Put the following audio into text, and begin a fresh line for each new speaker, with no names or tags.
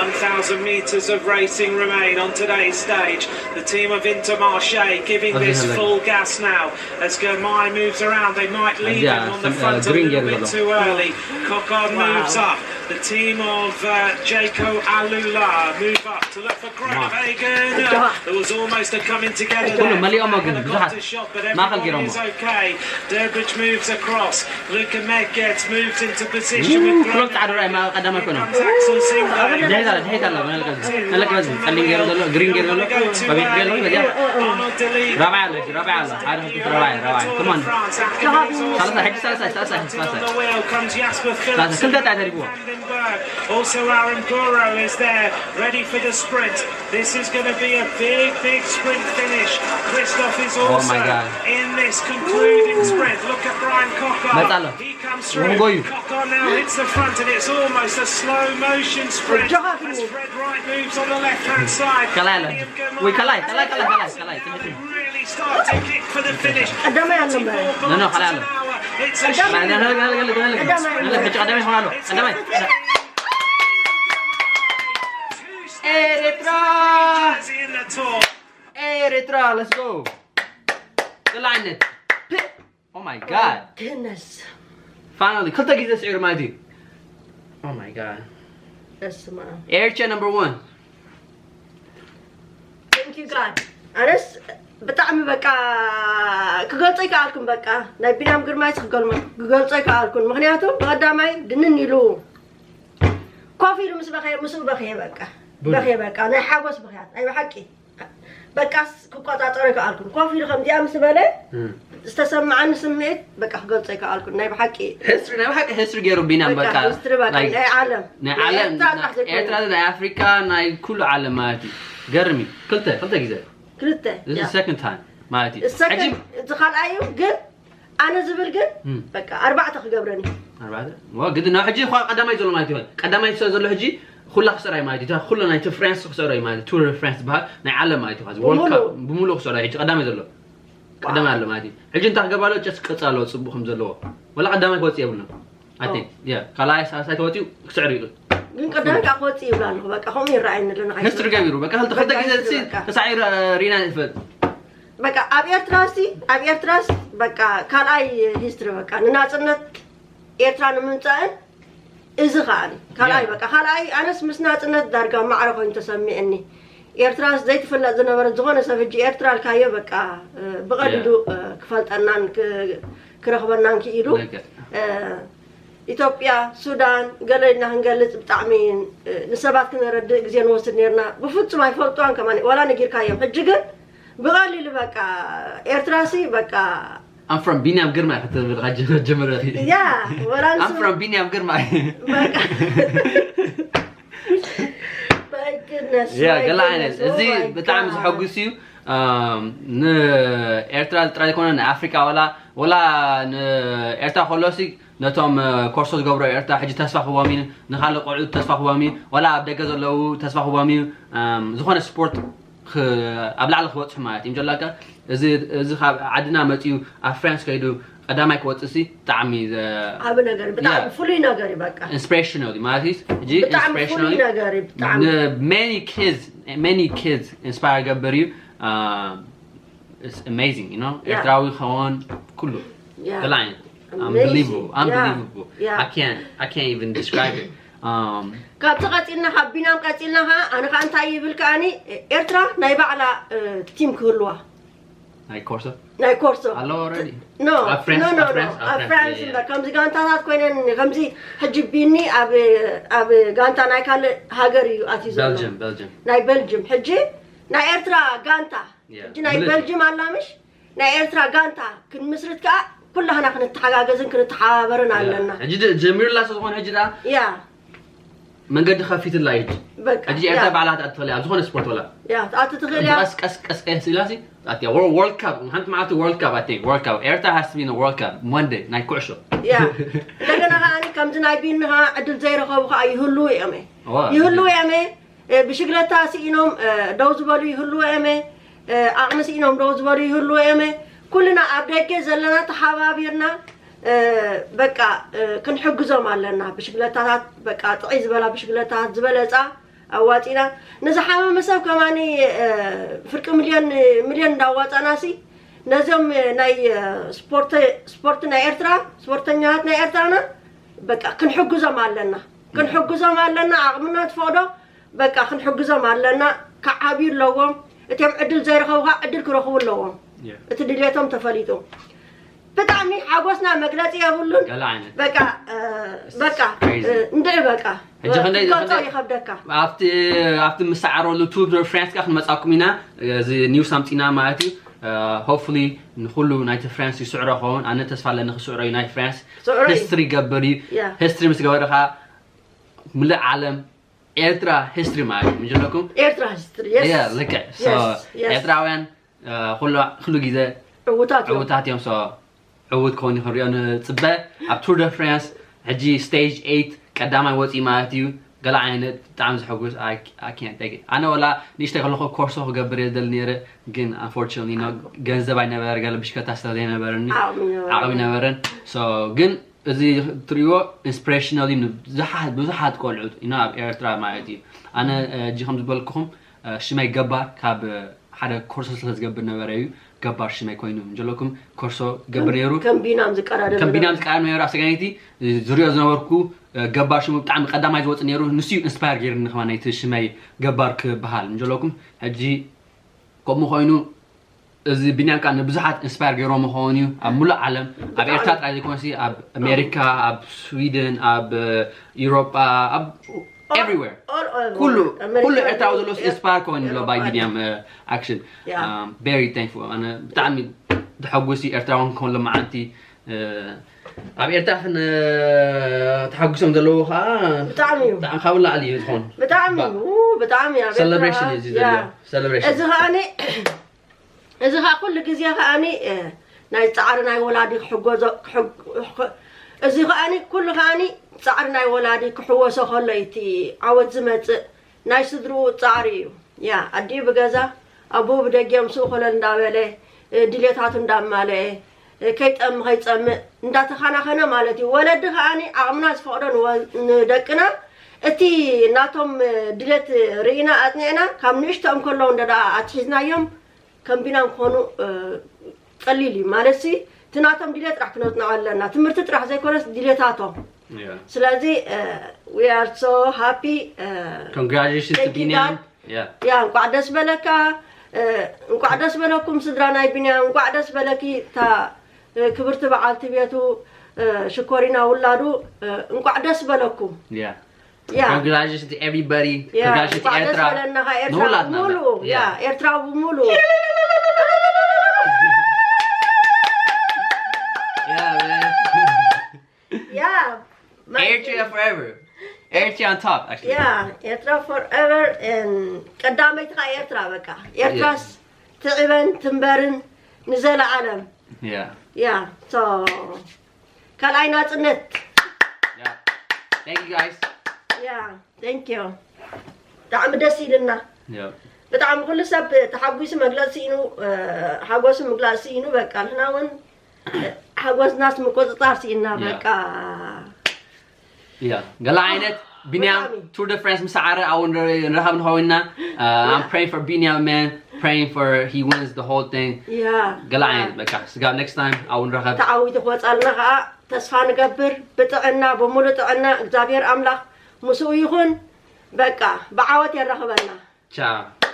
1,000 metres of racing remain on today's stage. The team of Intermarché giving this full gas now as Girmay moves around. They might leave him on the front a little bit too early. Cocon moves up. The team of Jaco Alula move up to look for Groenewegen. There was almost a coming together there. Helicopter shot, but everyone is okay. Durbridge moves across. Luca Meggets moves into position with Groenewegen. Comes Axel Singer. Arnaud Delis. On the wheel comes Jasper Phillips. Also Aaron Goro is there, ready for the sprint. This is going to be a big sprint finish. Christoph is also in this concluding sprint. Look at Brian Cockar. He comes through. Cockar now hits the front and it's almost a slow motion sprint as Fred Wright moves on the left hand side. Really start to kick for the finish. It's a
Eritrea, let's go. The line it. Oh my god.
Goodness.
Finally, cut the this air mighty. Oh my god.
That's my
Aircha number 1.
Thank you God. Anas بتعمل بقى كقلتي كعلكم بقى نبينا مقرماي كقلتي كعلكم مغنياتو بقدامي دنن يلو كوفي لو مسبخ بقى أنا حاوس بخيات أي بحكي بقى كقطع طريق كعلكم كوفي لو خمدي أمس بله استسمع عن سميت بقى قلتي كعلكم ناي بحكي
history غير بينا بقى
ناي عالم
إيرترا أفريقيا ناي كل عالماتي قرمي كلته جزء
كلته
this is the second time مالتي
عجيب تخال أيوه قد أنا زبل قد بقى 4 تخجبرني
4 وقد إنه حجي خا قدام يزول مالتي قدام يسوي حجي خلا خسرة مالتي تا خلا نايت فرنسا خسرة مالتي تور فرنسا بها نعلم مالتي هذا وورلد كاب بمولو خسرة حجي قدام يزول قدام يعلم مالتي حجي أنت قبله جس قصالو صبوا خمسة لو ولا قدامك واتي يبلنا I think yeah خلاص ساعة واتي خسرة
من قدامك أخوتي يبلانه بقى هم يرعين لنا عايز
history قبيرو بقى هل تخدك إذا تصير تسعير رينا الفد
بقى أبير تراس بقى كان أي history بقى نناصرنا إيرتران من تان إذا خاني كان أي بقى خال أي أنا سمسناصرنا درجة ما أعرف أنت تسمي إني إيرتراس زيت فلا زنا زغنا سافجي إيرترال كايو بقى بقدروا كفلت أنان كرهبنا كيلو إثيوبيا السودان قالنا هنقلت بتعمين نسبات كنا رد زين وصلنا بفوت ما يفوتوا عن كمان ولا نجير كايو حججن بقالي اللي بقى إيرتراسي بقى
I'm from Binyam Girmay حتى بالجمرة
yeah ولا
I'm from Binyam Girmay yeah قال عنس زي بتعمل حقوسيو ن إيرترا ترايكونا أفريقيا ولا ن إيرترا خلاصي نتوم كورسات جبرة إيرترا حاجة تسفح خوامين نخلق عود تسفح خوامين ولا أبدأ جزء لو تسفح خوامين زخون سبورت أبلع الخوات حماية يمجل لك إذا عدنا متيو فرنسا كيدو قدامك واتسي تعمي
هذا نجاري بتعمل فولي نجاري بقى
inspirational ما هيس جي inspirational many kids inspire جبريو it's amazing you know إيرتراوي خوان كله كلاين unbelievable I can't even describe it
كابت قاتلنا حبينا قاتلناها أنا كان تايب الكاني إيرترا نايبة على تيم كلوا
ناي كورسو
Hello
already
no
France
كم زي كانت كوينن كم زي حجبيني أبي كانت ناي كله هاجريو أتيزون
Belgium
ناي بلجيم حجي ناي إيرترا كانت ناي بلجيم علامش ناي إيرترا كانت كن مصر كا كلها نحن نتحاجزن كن نتحابرنا لنا
حجي جميل لا سوون حجي دا من قد خفيت اللايج أجي إيرترا بعلات أتفلي زخون سبورت ولا
أتتخيل
كس سلاسي أتيا World Cup هنت معته World Cup I think World Cup إيرترا has to be in a World Cup Monday ناي كوشو
لكن أنا كم زنايبينها عدل زي رخوة يهلو يامي بشكل سينهم دوز بالو يهلو يامي أغنى سينهم دوز بالو يهلو يامي كلنا أبدأ زلنا تحابيرنا بقى كن حجزهم علينا بشكل بقى تعيز بلا بشكل زبالة أواتينا نزحامة مساب كمان فرق مليون دعوات ناسي نزم ناي سبورت ناي إرترا سبورتنيات ناي إرترانا بقى كن حجزة مالنا عقمنا تفاضل بقى كن حجزة مالنا كعابير لوهم اتيم عدل زيرخوها عدل كرخو لوهم اتدليتهم تفليتهم بتعني حاجوسنا مقلاتي يا بولون بقى ندعي بقى
after مسعرو لتور فرانس كاخ مساكمينا زي نيو سامتينا مالتي hopefully نخلو نايت فرانس يسعره هون انا تسفع لنا سعره نايت فرانس history قبري history مسقورها ملا عالم إيرترا history معي مجلكم
إيرترا history yes
yeah look at so إيرترا وين خلو جيزة عوتات يوم so عود كوني خريان تصبح على تور دو فرانس هجي stage 8 قدامي وطي ماتيو قال عينه تعمز حقوس I can't take it أنا ولا نيشتغل لخو كورسو قبل يدل نيره جن unfortunately no جنزة باي نبر قال بشكل تستخدمه برني عاوي نبرن so جن زي تريو inspirational من بزحات كل عود إنه إيرترا معي أنا جي خمس بالكم شماي جبار كاب حدا كورسو سلز قبل نبريو جبار شماي كوينو مجلكم كورسو قبريرو
كم بينام ذكر
نيرو أسجنيتي زوريو زنوركو جبار شمو بتعمل قدام عايز وقت نيرو نسيو إنسباير غير نخواني تشماي جبار كبحال مجلكم هجي كم خوينو زي بنيان كان بزحات إنسباير غيرو مخوانيو أب ملا عالم أب إيرتات عايز يكون سي أب أمريكا أب سويدن أب أوروبا أب everywhere كله إيرتات وزلوس إنسباير كون لو باي بنيام action very thankful أنا بتعمل تحقوسي إيرتات ونكون لما عندي أب إيرتات تحقوسهم دلوها
بتعمل
خاول عليه هون
بتعمل
celebration is celebration
إذا كل جزية خاني ناي تعرنا ولادي حجوز إذا خاني كل خاني تعرنا ولادي كحوس خليتي عود زمت ناي صدرو تعريو يا أدي بجزا أبو بدأ جيم سوق لنداوله دليتات ندامله كيت هيت ندات خنا مالتي ولد خاني عمنا سفرنا وندقنا أتي ناتهم دليت رينا أثنينا كم نشتم كلهم دا أتحزنا يوم كم بينام كونو قليلي مالسي تناتم ديلات راح كنوتنا علنا تمرت راح زي كورس ديلاتاتهم سلازي we are so happy
congratulations to بنيام
يا نقعدس بلكا نقعدس بلكم صدرانا بنيام نقعدس بلكي تا كبرت بعالتي بيتو شكورينا ولادو نقعدس بلكم
congratulations to everybody congratulations to إيرترا
مولو يا إيرترا مولو
yeah man Eritrea forever Eritrea on top actually
Eritrea forever and قدامي تخا إيرترا بكا إيرترا تعبن تنبرن نزل عالم so كلاينات النت
thank you guys
thank you تعم دسي لنا بتعم كل سب تحبوس مجلسينو حبوس مجلسينو بكا هنا ون حبوس ناس مقطع سينا بكا
قال عينت بنيام Tour de France مسعرة أو نرهب نهوينا I'm praying for بنيام man praying for he wins the whole thing قال عينت بكا سجاب next time أو نرهب
تعود خوات علنا تسفان قبر بتعنا بمولو تعنا إخبار أملاك مسويهون بكا بعوات يرهبنا
ciao